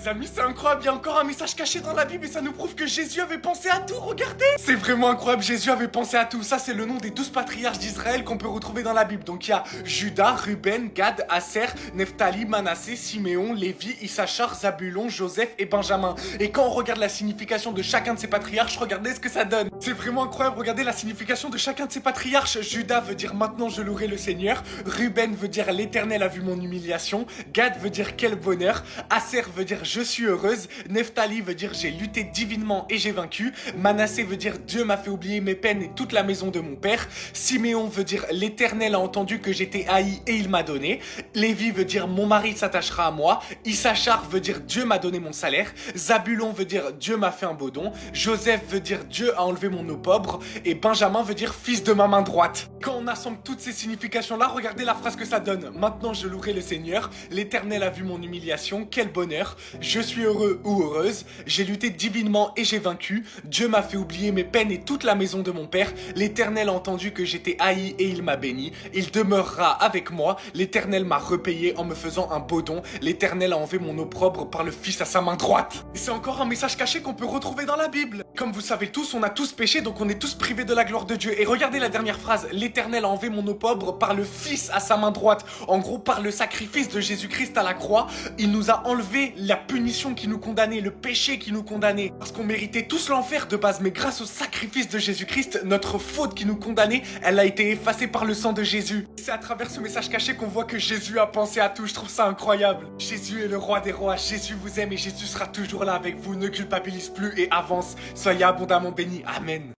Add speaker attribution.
Speaker 1: Les amis, c'est incroyable, il y a encore un message caché dans la Bible et ça nous prouve que Jésus avait pensé à tout, regardez. C'est vraiment incroyable, Jésus avait pensé à tout. Ça, c'est le nom des 12 patriarches d'Israël qu'on peut retrouver dans la Bible. Donc il y a Judas, Ruben, Gad, Aser, Nephtali, Manassé, Siméon, Lévi, Issachar, Zabulon, Joseph et Benjamin. Et quand on regarde la signification de chacun de ces patriarches, regardez ce que ça donne. C'est vraiment incroyable, regardez la signification de chacun de ces patriarches. Judas veut dire maintenant je louerai le Seigneur. Ruben veut dire l'Éternel a vu mon humiliation. Gad veut dire quel bonheur. Aser veut dire je suis heureuse. Nephtali veut dire j'ai lutté divinement et j'ai vaincu. Manassé veut dire Dieu m'a fait oublier mes peines et toute la maison de mon père. Siméon veut dire l'Éternel a entendu que j'étais haï et il m'a donné. Lévi veut dire mon mari s'attachera à moi. Issachar veut dire Dieu m'a donné mon salaire. Zabulon veut dire Dieu m'a fait un beau don. Joseph veut dire Dieu a enlevé mon opprobre. Et Benjamin veut dire fils de ma main droite. Quand on assemble toutes ces significations-là, regardez la phrase que ça donne. Maintenant je louerai le Seigneur. L'Éternel a vu mon humiliation. Quel bonheur. Je suis heureux ou heureuse. J'ai lutté divinement et j'ai vaincu. Dieu m'a fait oublier mes peines et toute la maison de mon père. L'Éternel a entendu que j'étais haï et il m'a béni. Il demeurera avec moi. L'Éternel m'a repayé en me faisant un beau don. L'Éternel a enlevé mon opprobre par le Fils à sa main droite. Et c'est encore un message caché qu'on peut retrouver dans la Bible. Comme vous savez tous, on a tous péché, donc on est tous privés de la gloire de Dieu. Et regardez la dernière phrase. L'Éternel a enlevé mon opprobre par le Fils à sa main droite. En gros, par le sacrifice de Jésus-Christ à la croix, il nous a enlevé la punition qui nous condamnait, le péché qui nous condamnait. Parce qu'on méritait tous l'enfer de base, mais grâce au sacrifice de Jésus-Christ, notre faute qui nous condamnait, elle a été effacée par le sang de Jésus. C'est à travers ce message caché qu'on voit que Jésus a pensé à tout. Je trouve ça incroyable. Jésus est le roi des rois. Jésus vous aime et Jésus sera toujours là avec vous. Ne culpabilise plus et avance. Soyez abondamment bénis. Amen.